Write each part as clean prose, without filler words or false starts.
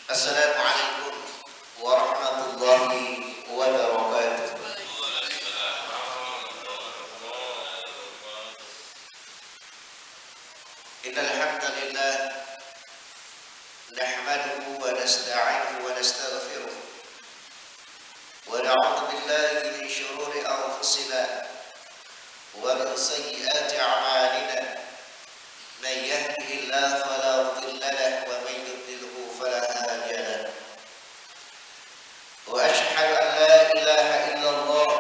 Assalamualaikum warahmatullahi wabarakatuh. Innal hamdalillah nahmaduhu wa nasta'inuhu wa nastaghfiruh wa na'udzu billahi min shururi anfusina wa min sayyiati a'malina. Man yahdihillahu fala mudilla lahu wa man yudlilhu fala hadiya lahu. Wa ashhadu an la ilaha illallah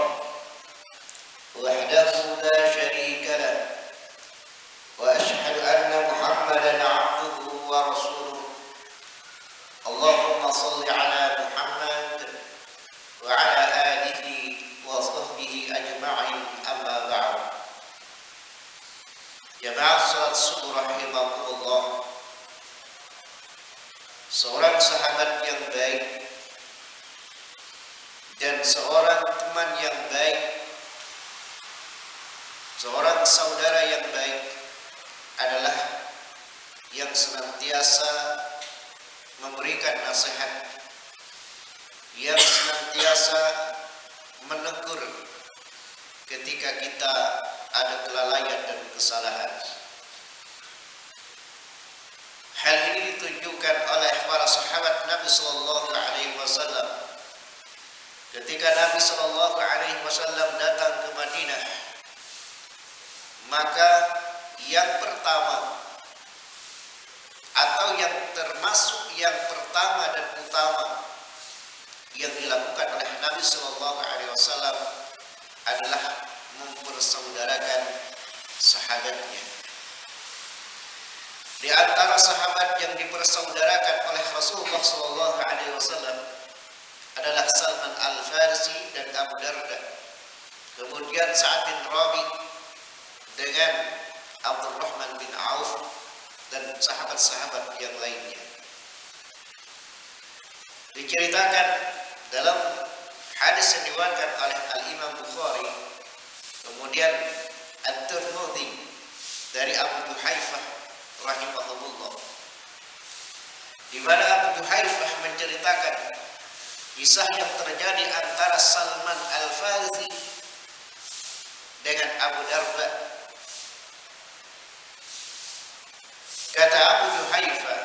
wahdahu la syarika lahu wa ashhadu anna Muhammadan 'abduhu wa rasuluh. Allahumma shalli 'ala Muhammad wa 'ala alihi wa sahbihi ajma'in, amma ba'd. Jamaah salat subuh rahimakumullah. Seorang sahabat yang baik dan seorang teman yang baik, seorang saudara yang baik adalah yang senantiasa memberikan nasihat, yang senantiasa menegur ketika kita ada kelalaian dan kesalahan. Hal ini ditunjukkan oleh para sahabat Nabi Sallallahu Alaihi Wasallam ketika Nabi Sallallahu Alaihi Wasallam datang ke Madinah. Maka yang pertama atau yang termasuk yang pertama dan utama yang dilakukan oleh Nabi Sallallahu Alaihi Wasallam adalah mempersaudarakan sahabatnya. Di antara sahabat yang dipersaudarakan oleh Rasulullah Sallallahu Alaihi Wasallam adalah Salman Al-Farisi dan Abu Darda. Kemudian Sa'ad bin Rabi dengan Abdurrahman bin Auf dan sahabat-sahabat yang lainnya. Diceritakan dalam hadis yang diriwayatkan oleh Al-Imam Bukhari, kemudian At-Tirmidzi dari Abu Juhaifah rahimahullah, di mana Abu Juhaifah menceritakan kisah yang terjadi antara Salman Al-Farisi dengan Abu Darda. Kata Abu Juhaifah,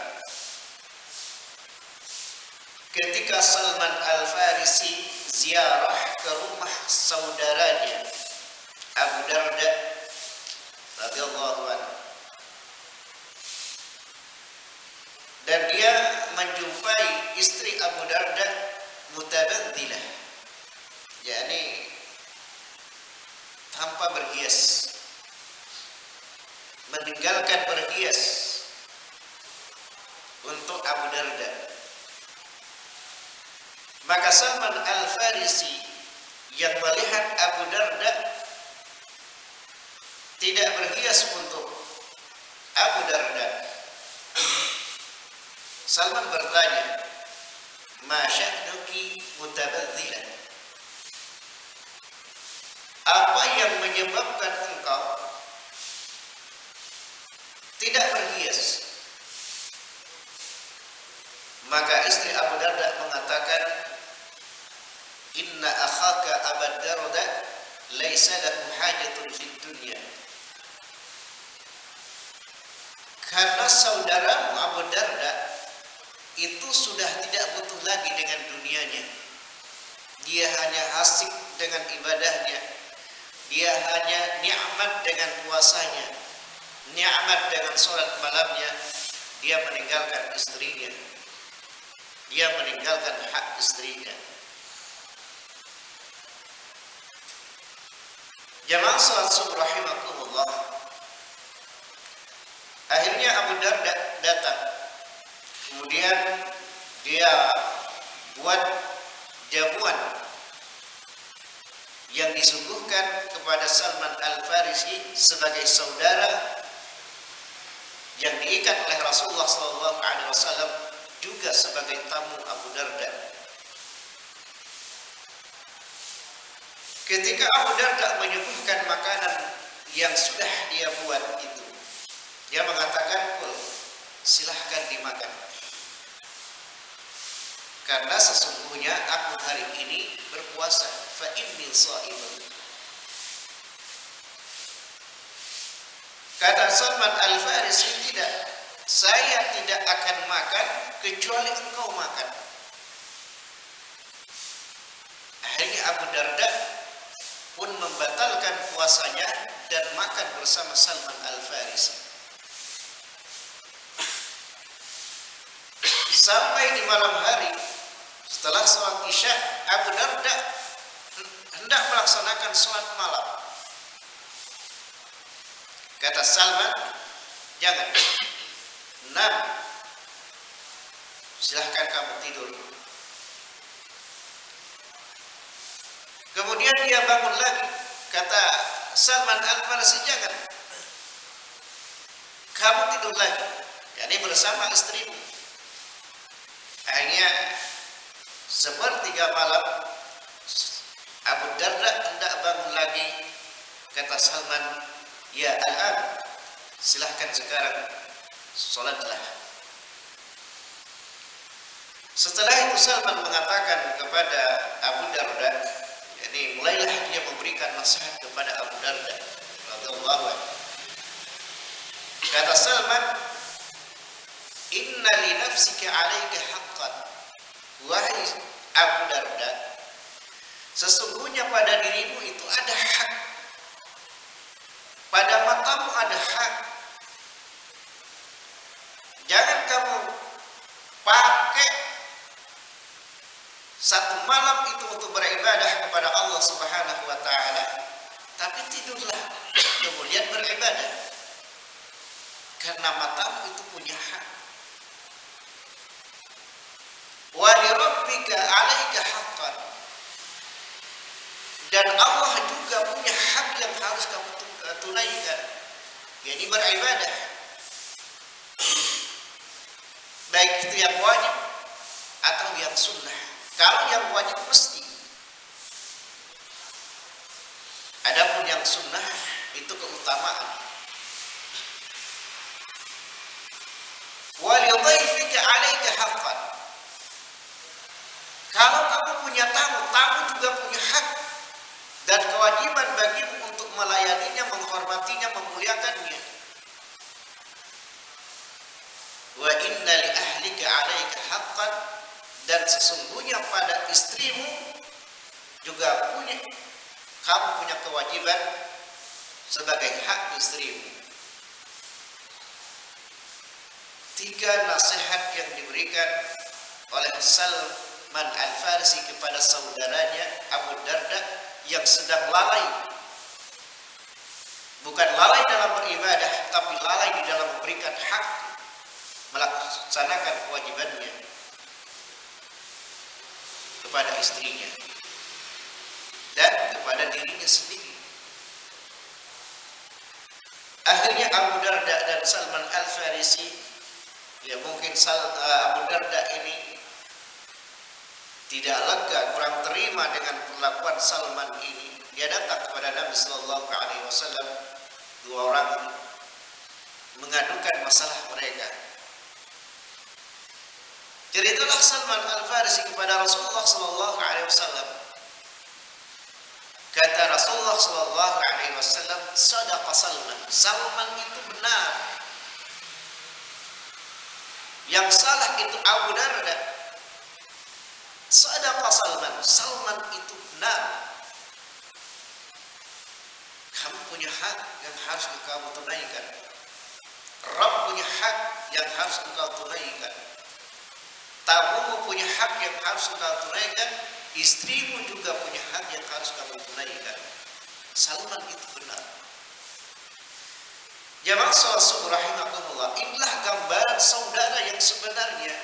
ketika Salman Al-Farisi ziarah ke rumah saudaranya Abu Darda radhiyallahu anhu, dan dia menjumpai istri Abu Darda mutabaddilah, yakni tanpa berhias, meninggalkan berhias untuk Abu Darda. Maka Salman Al-Farisi yang melihat Abu Darda tidak berhias untuk Abu Darda, Salman bertanya, "Ma sya'nuki mutabaddilan?" Apa yang menyebabkan engkau tidak berhias? Maka istri Abu Darda mengatakan, "Inna akhaka Abu Darda laisa lahu hajatun fid dunya." Karena saudaramu Abu Darda itu sudah tidak butuh lagi dengan dunianya. Dia hanya asik dengan ibadahnya. Dia hanya nikmat dengan puasanya, nikmat dengan sholat malamnya. Dia meninggalkan istrinya. Dia meninggalkan hak istrinya. Jamaah salat subuh rahimakumullah. Akhirnya Abu Darda datang. Kemudian dia buat jamuan yang disuguhkan kepada Salman Al-Farisi sebagai saudara yang diikat oleh Rasulullah SAW, juga sebagai tamu Abu Darda. Ketika Abu Darda menyuguhkan makanan yang sudah dia buat itu, dia mengatakan, "Kul, silahkan dimakan." karena sesungguhnya aku hari ini berpuasa. Fa inni shaimun. Kata Salman Al-Farisi, tidak, saya tidak akan makan kecuali engkau makan. Akhirnya Abu Darda pun membatalkan puasanya dan makan bersama Salman Al-Farisi. Sampai di malam hari setelah sholat Isya, Abu Darda hendak melaksanakan sholat malam. Kata Salman, jangan, nam, silahkan kamu tidur. Kemudian dia bangun lagi. Kata Salman Al-Farisi, jangan, kamu tidur lagi, yakni bersama istrimu. Akhirnya sepertiga malam Abu Darda hendak bangun lagi. Kata Salman, ya al-an, silahkan sekarang sholatlah. Setelah itu Salman mengatakan kepada Abu Darda, yakni mulailah dia memberikan nasihat kepada Abu Darda radhiyallahu anhu. Kata Salman, inna li nafsika 'alaika haqqan. Wahai Abu Darda, sesungguhnya pada dirimu itu ada hak. Pada matamu ada hak. Jangan kamu pakai satu malam itu untuk beribadah kepada Allah Subhanahu wa taala, tapi tidurlah kemudian beribadah. Karena matamu itu punya hak. Wa li rabbika 'alaika haqqan. Dan Allah juga punya hak yang harus kamu tunaikan, yakni beribadah. Baik itu yang wajib atau yang sunnah. Kalau yang wajib mesti. Adapun yang sunnah itu keutamaan. Wa li dhaifika 'alaika haqqan. Kalau kamu punya tamu, tamu juga punya hak dan kewajiban bagimu untuk melayaninya, menghormatinya, memuliakannya. Wa inna li ahlika 'alaika haqqan. Dan sesungguhnya pada istrimu juga kamu punya kewajiban sebagai hak istrimu. 3 nasihat yang diberikan oleh Salman Al-Farisi kepada saudaranya Abu Darda yang sedang lalai. Bukan lalai dalam beribadah, tapi lalai di dalam memberikan hak, melaksanakan kewajibannya kepada istrinya dan kepada dirinya sendiri. Akhirnya Abu Darda dan Salman Al-Farisi, ya mungkin Abu Darda ini tidak lega, kurang terima dengan perlakuan Salman ini. Dia datang kepada Nabi Sallallahu Alaihi Wasallam. 2 orang mengadukan masalah mereka. Ceritalah Salman Al-Farisi kepada Rasulullah Sallallahu Alaihi Wasallam. Kata Rasulullah Sallallahu Alaihi Wasallam, sadaqa Salman. Salman itu benar. Yang salah itu Abu Darda. Sadaqa Salman. Salman itu benar. Kamu punya hak yang harus kamu tunaikan. Rabb punya hak yang harus engkau tunaikan. Tamumu punya hak yang harus engkau tunaikan. Istrimu juga punya hak yang harus kamu tunaikan. Salman itu benar. Jamaah sholat subuh rahimakumullah, inilah gambaran saudara yang sebenarnya,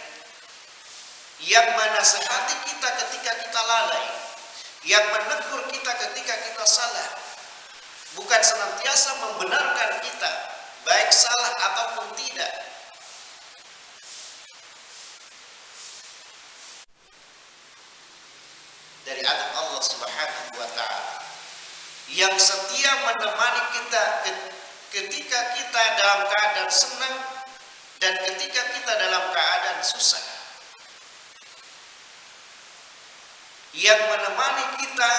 yang menasihati kita ketika kita lalai, yang menegur kita ketika kita salah, bukan senantiasa membenarkan kita baik salah ataupun tidak. Dari adab Allah Subhanahu wa taala yang setia menemani kita ketika kita dalam keadaan senang dan ketika kita dalam keadaan susah. yang menemani kita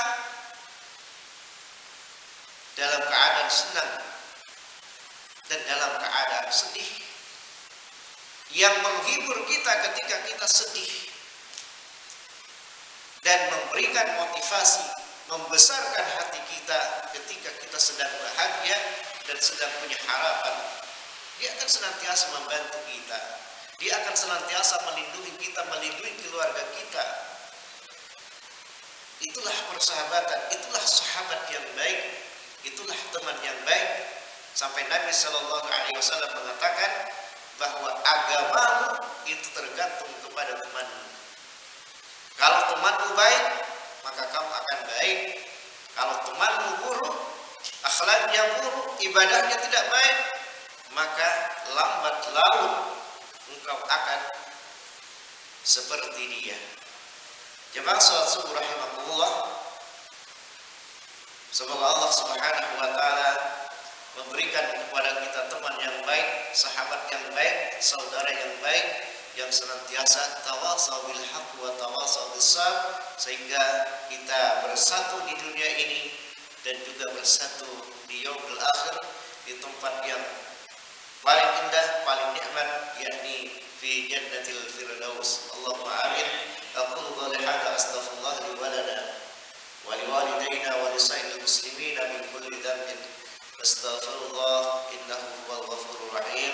dalam keadaan senang dan dalam keadaan sedih, yang menghibur kita ketika kita sedih dan memberikan motivasi, membesarkan hati kita ketika kita sedang bahagia dan sedang punya harapan. Dia akan senantiasa membantu kita, dia akan senantiasa melindungi kita, melindungi keluarga kita. Itulah persahabatan, itulah sahabat yang baik, itulah teman yang baik. Sampai Nabi Shallallahu Alaihi Wasallam mengatakan bahwa agamamu itu tergantung kepada temanmu. Kalau temanmu baik, maka kamu akan baik. Kalau temanmu buruk, akhlaknya buruk, ibadahnya tidak baik, maka lambat laun engkau akan seperti dia. Jemaah salat subuh rahimakumullah, semoga Allah Subhanahu wa taala memberikan kepada kita teman yang baik, sahabat yang baik, saudara yang baik, yang senantiasa tawasau bil haqq wa tawasau bis sabr, sehingga kita bersatu di dunia ini dan juga bersatu di yaumul akhir, di tempat yang paling indah, paling nikmat, yakni fi jannatil firdaus. Allahumma amin. Aqulu qouli hadza astaghfirullah li wa lana wa li walidayna wa li sa'iril muslimina min kulli dhanbin. Astaghfirullah innahu huwal ghafurur rahim.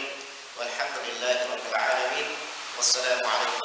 Walhamdulillahi rabbil alamin. Wassalamu alaikum